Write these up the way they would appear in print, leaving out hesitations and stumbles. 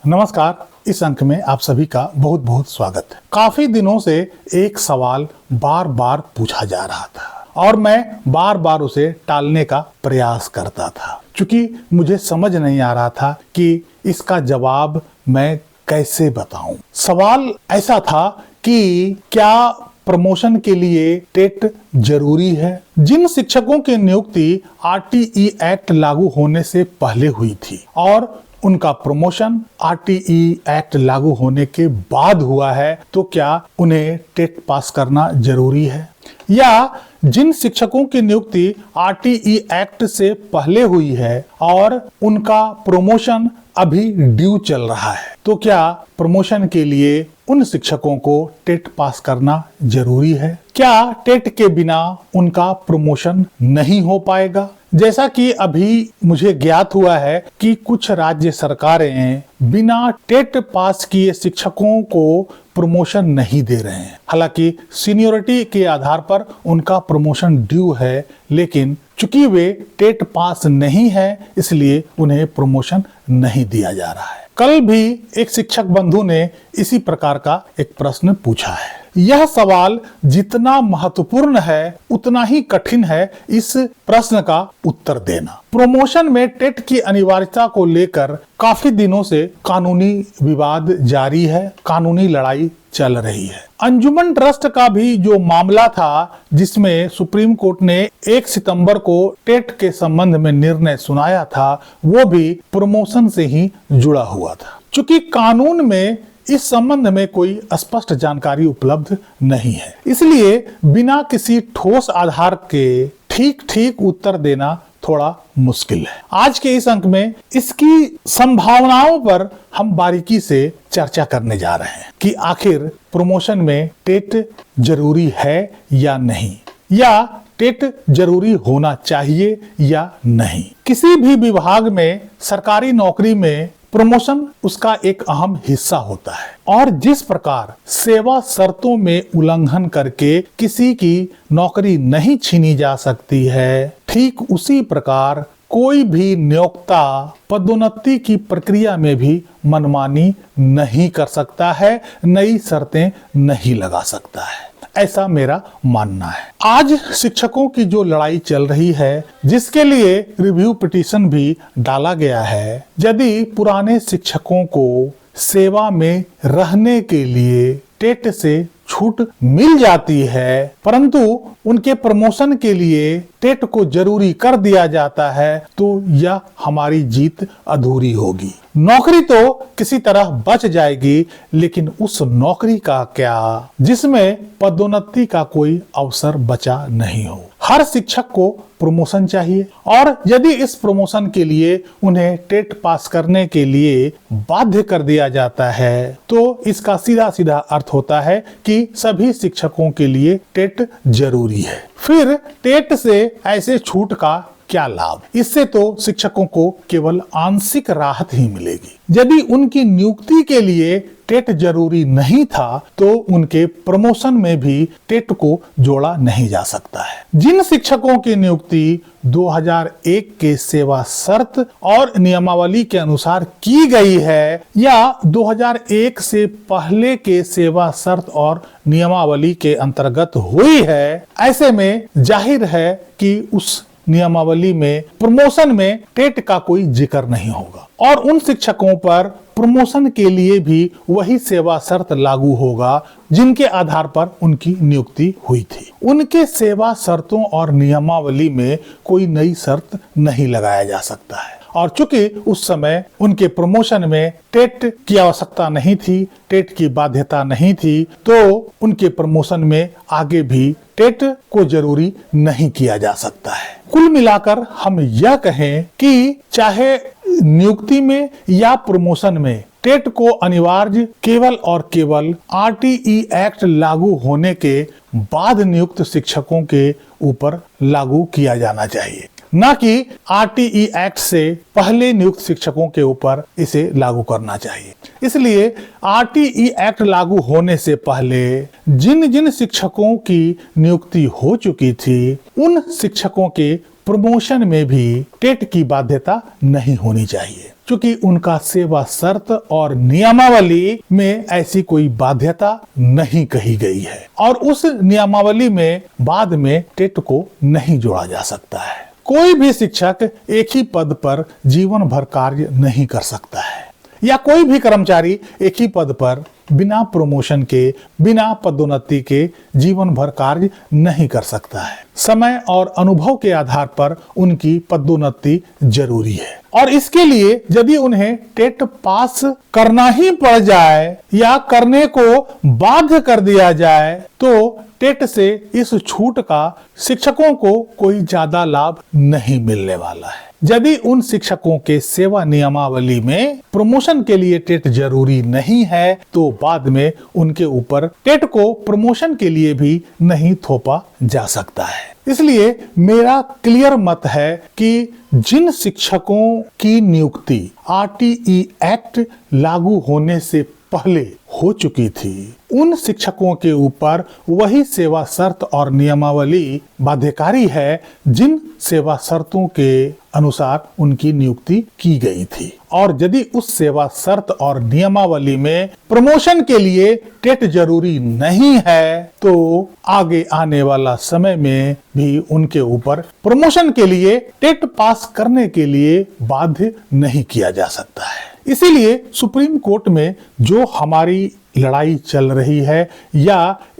नमस्कार। इस अंक में आप सभी का बहुत बहुत स्वागत है। काफी दिनों से एक सवाल बार बार पूछा जा रहा था और मैं बार बार उसे टालने का प्रयास करता था, क्योंकि मुझे समझ नहीं आ रहा था कि इसका जवाब मैं कैसे बताऊं। सवाल ऐसा था कि क्या प्रमोशन के लिए टेट जरूरी है? जिन शिक्षकों की नियुक्ति आरटीई एक्ट लागू होने से पहले हुई थी और उनका प्रमोशन आरटीई एक्ट लागू होने के बाद हुआ है, तो क्या उन्हें टेट पास करना जरूरी है? या जिन शिक्षकों की नियुक्ति आरटीई एक्ट से पहले हुई है और उनका प्रमोशन अभी ड्यू चल रहा है, तो क्या प्रमोशन के लिए उन शिक्षकों को टेट पास करना जरूरी है? क्या टेट के बिना उनका प्रमोशन नहीं हो पाएगा? जैसा कि अभी मुझे ज्ञात हुआ है कि कुछ राज्य सरकारें बिना टेट पास किए शिक्षकों को प्रमोशन नहीं दे रहे हैं। हालांकि सीनियरिटी के आधार पर उनका प्रमोशन ड्यू है, लेकिन चूंकि वे टेट पास नहीं है, इसलिए उन्हें प्रमोशन नहीं दिया जा रहा है। कल भी एक शिक्षक बंधु ने इसी प्रकार का एक प्रश्न पूछा है। यह सवाल जितना महत्वपूर्ण है उतना ही कठिन है इस प्रश्न का उत्तर देना। प्रमोशन में टेट की अनिवार्यता को लेकर काफी दिनों से कानूनी विवाद जारी है, कानूनी लड़ाई चल रही है। अंजुमन ट्रस्ट का भी जो मामला था, जिसमें सुप्रीम कोर्ट ने 1 सितंबर को टेट के संबंध में निर्णय सुनाया था, वो भी प्रमोशन से ही जुड़ा हुआ था। चूंकि कानून में इस संबंध में कोई स्पष्ट जानकारी उपलब्ध नहीं है, इसलिए बिना किसी ठोस आधार के ठीक उत्तर देना थोड़ा मुश्किल है। आज के इस अंक में इसकी संभावनाओं पर हम बारीकी से चर्चा करने जा रहे हैं कि आखिर प्रमोशन में टेट जरूरी है या नहीं, या टेट जरूरी होना चाहिए या नहीं। किसी भी विभाग में, सरकारी नौकरी में प्रमोशन उसका एक अहम हिस्सा होता है और जिस प्रकार सेवा शर्तों में उल्लंघन करके किसी की नौकरी नहीं छीनी जा सकती है, ठीक उसी प्रकार कोई भी नियोक्ता पदोन्नति की प्रक्रिया में भी मनमानी नहीं कर सकता है, नई शर्तें नहीं लगा सकता है। ऐसा मेरा मानना है। आज शिक्षकों की जो लड़ाई चल रही है, जिसके लिए रिव्यू पिटीशन भी डाला गया है, यदि पुराने शिक्षकों को सेवा में रहने के लिए टेट से छूट मिल जाती है, परंतु उनके प्रमोशन के लिए टेट को जरूरी कर दिया जाता है, तो यह हमारी जीत अधूरी होगी। नौकरी तो किसी तरह बच जाएगी, लेकिन उस नौकरी का क्या जिसमें पदोन्नति का कोई अवसर बचा नहीं हो। हर शिक्षक को प्रमोशन चाहिए और यदि इस प्रमोशन के लिए उन्हें टेट पास करने के लिए बाध्य कर दिया जाता है, तो इसका सीधा सीधा अर्थ होता है कि सभी शिक्षकों के लिए टेट जरूरी है। फिर टेट से ऐसे छूट का क्या लाभ? इससे तो शिक्षकों को केवल आंशिक राहत ही मिलेगी। यदि उनकी नियुक्ति के लिए टेट जरूरी नहीं था, तो उनके प्रमोशन में भी टेट को जोड़ा नहीं जा सकता है। जिन शिक्षकों की नियुक्ति 2001 के सेवा शर्त और नियमावली के अनुसार की गई है या 2001 से पहले के सेवा शर्त और नियमावली के अंतर्गत हुई है, ऐसे में जाहिर है कि उस नियमावली में प्रमोशन में टेट का कोई जिक्र नहीं होगा और उन शिक्षकों पर प्रमोशन के लिए भी वही सेवा शर्त लागू होगा जिनके आधार पर उनकी नियुक्ति हुई थी। उनके सेवा शर्तों और नियमावली में कोई नई शर्त नहीं लगाया जा सकता है और चूंकि उस समय उनके प्रमोशन में टेट की आवश्यकता नहीं थी, टेट की बाध्यता नहीं थी, तो उनके प्रमोशन में आगे भी टेट को जरूरी नहीं किया जा सकता है। कुल मिलाकर हम यह कहें कि चाहे नियुक्ति में या प्रमोशन में टेट को अनिवार्य केवल और केवल आरटीई एक्ट लागू होने के बाद नियुक्त शिक्षकों के ऊपर लागू किया जाना चाहिए, न कि आरटीई एक्ट से पहले नियुक्त शिक्षकों के ऊपर इसे लागू करना चाहिए। इसलिए आरटीई एक्ट लागू होने से पहले जिन जिन शिक्षकों की नियुक्ति हो चुकी थी, उन शिक्षकों के प्रमोशन में भी टेट की बाध्यता नहीं होनी चाहिए। क्योंकि उनका सेवा शर्त और नियमावली में ऐसी कोई बाध्यता नहीं कही गई है और उस नियमावली में बाद में टेट को नहीं जोड़ा जा सकता है। कोई भी शिक्षक एक ही पद पर जीवन भर कार्य नहीं कर सकता है या कोई भी कर्मचारी एक ही पद पर बिना प्रमोशन के, बिना पदोन्नति के जीवन भर कार्य नहीं कर सकता है। समय और अनुभव के आधार पर उनकी पदोन्नति जरूरी है और इसके लिए यदि उन्हें टेट पास करना ही पड़ जाए या करने को बाध्य कर दिया जाए तो टेट से इस छूट का शिक्षकों को कोई ज्यादा लाभ नहीं मिलने वाला है। यदि उन शिक्षकों के सेवा नियमावली में प्रमोशन के लिए टेट जरूरी नहीं है तो बाद में उनके ऊपर टेट को प्रमोशन के लिए भी नहीं थोपा जा सकता है। इसलिए मेरा क्लियर मत है कि जिन शिक्षकों की नियुक्ति आरटीई एक्ट लागू होने से पहले हो चुकी थी उन शिक्षकों के ऊपर वही सेवा शर्त और नियमावली बाध्यकारी है जिन सेवा शर्तों के अनुसार उनकी नियुक्ति की गई थी और यदि उस सेवा शर्त और नियमावली में प्रमोशन के लिए टेट जरूरी नहीं है तो आगे आने वाला समय में भी उनके ऊपर प्रमोशन के लिए टेट पास करने के लिए बाध्य नहीं किया जा सकता है। इसीलिए सुप्रीम कोर्ट में जो हमारी लड़ाई चल रही है या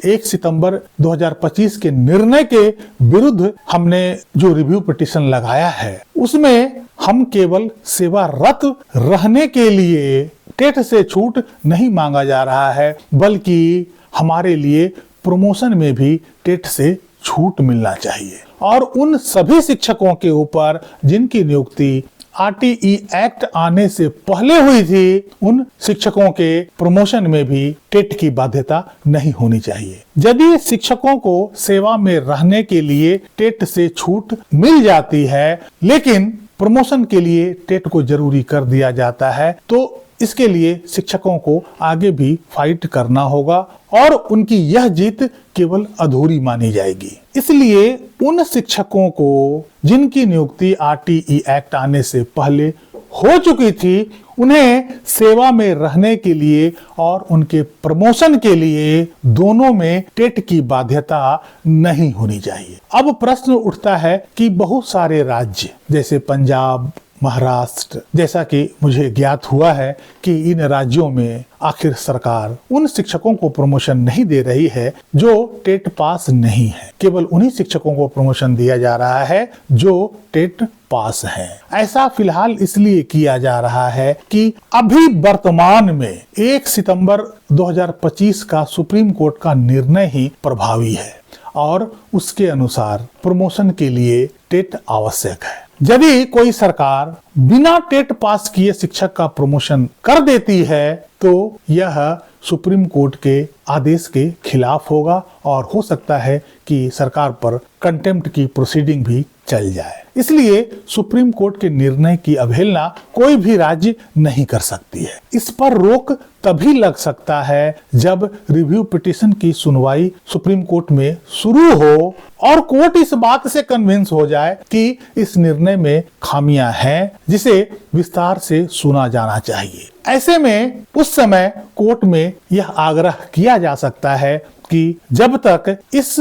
1 सितंबर 2025 के निर्णय के विरुद्ध हमने जो रिव्यू पिटीशन लगाया है उसमें हम केवल सेवारत रहने के लिए टेट से छूट नहीं मांगा जा रहा है बल्कि हमारे लिए प्रमोशन में भी टेट से छूट मिलना चाहिए और उन सभी शिक्षकों के ऊपर जिनकी नियुक्ति आरटीई एक्ट आने से पहले हुई थी उन शिक्षकों के प्रमोशन में भी टेट की बाध्यता नहीं होनी चाहिए। यदि शिक्षकों को सेवा में रहने के लिए टेट से छूट मिल जाती है लेकिन प्रमोशन के लिए टेट को जरूरी कर दिया जाता है तो इसके लिए शिक्षकों को आगे भी फाइट करना होगा और उनकी यह जीत केवल अधूरी मानी जाएगी। इसलिए उन शिक्षकों को जिनकी नियुक्ति आरटीई एक्ट आने से पहले हो चुकी थी उन्हें सेवा में रहने के लिए और उनके प्रमोशन के लिए दोनों में टेट की बाध्यता नहीं होनी चाहिए। अब प्रश्न उठता है कि बहुत सारे राज्य जैसे पंजाब, महाराष्ट्र जैसा कि मुझे ज्ञात हुआ है कि इन राज्यों में आखिर सरकार उन शिक्षकों को प्रमोशन नहीं दे रही है जो टेट पास नहीं है, केवल उन्हीं शिक्षकों को प्रमोशन दिया जा रहा है जो टेट पास हैं। ऐसा फिलहाल इसलिए किया जा रहा है कि अभी वर्तमान में 1 सितंबर 2025 का सुप्रीम कोर्ट का निर्णय ही प्रभावी है और उसके अनुसार प्रमोशन के लिए टेट आवश्यक है। यदि कोई सरकार बिना टेट पास किए शिक्षक का प्रमोशन कर देती है तो यह सुप्रीम कोर्ट के आदेश के खिलाफ होगा और हो सकता है कि सरकार पर कंटेम्प्ट की प्रोसीडिंग भी चल जाए। इसलिए सुप्रीम कोर्ट के निर्णय की अवहेलना कोई भी राज्य नहीं कर सकती है। इस पर रोक तभी लग सकता है जब रिव्यू पिटीशन की सुनवाई सुप्रीम कोर्ट में शुरू हो और कोर्ट इस बात से कन्विंस हो जाए कि इस निर्णय में खामियां हैं जिसे विस्तार से सुना जाना चाहिए। ऐसे में उस समय कोर्ट में यह आग्रह किया जा सकता है कि जब तक इस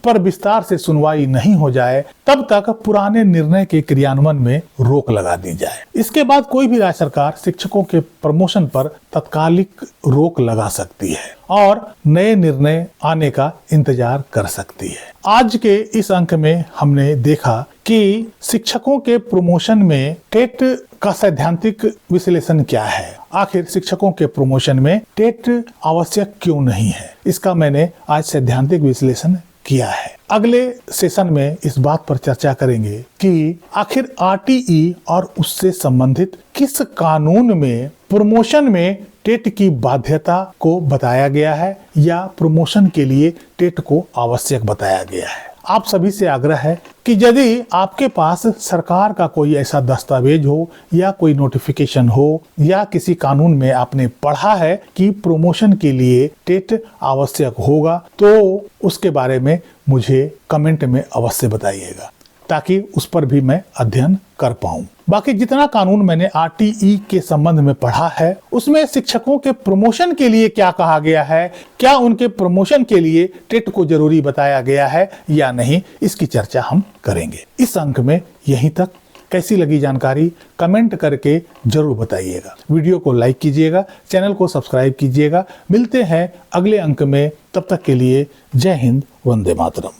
पर विस्तार से सुनवाई नहीं हो जाए तब तक पुराने निर्णय के क्रियान्वयन में रोक लगा दी जाए। इसके बाद कोई भी राज्य सरकार शिक्षकों के प्रमोशन पर तत्कालिक रोक लगा सकती है और नए निर्णय आने का इंतजार कर सकती है। आज के इस अंक में हमने देखा कि शिक्षकों के प्रमोशन में टेट का सैद्धांतिक विश्लेषण क्या है, आखिर शिक्षकों के प्रमोशन में टेट आवश्यक क्यों नहीं है, इसका मैंने आज सैद्धांतिक विश्लेषण किया है। अगले सेशन में इस बात पर चर्चा करेंगे कि आखिर आरटीई और उससे संबंधित किस कानून में प्रमोशन में टेट की बाध्यता को बताया गया है या प्रमोशन के लिए टेट को आवश्यक बताया गया है। आप सभी से आग्रह है कि यदि आपके पास सरकार का कोई ऐसा दस्तावेज हो या कोई नोटिफिकेशन हो या किसी कानून में आपने पढ़ा है कि प्रमोशन के लिए टेट आवश्यक होगा तो उसके बारे में मुझे कमेंट में अवश्य बताइएगा ताकि उस पर भी मैं अध्ययन कर पाऊं। बाकी जितना कानून मैंने आरटीई के संबंध में पढ़ा है उसमें शिक्षकों के प्रमोशन के लिए क्या कहा गया है, क्या उनके प्रमोशन के लिए टेट को जरूरी बताया गया है या नहीं, इसकी चर्चा हम करेंगे। इस अंक में यहीं तक। कैसी लगी जानकारी कमेंट करके जरूर बताइएगा। वीडियो को लाइक कीजिएगा, चैनल को सब्सक्राइब कीजिएगा। मिलते हैं अगले अंक में, तब तक के लिए जय हिंद, वंदे मातरम।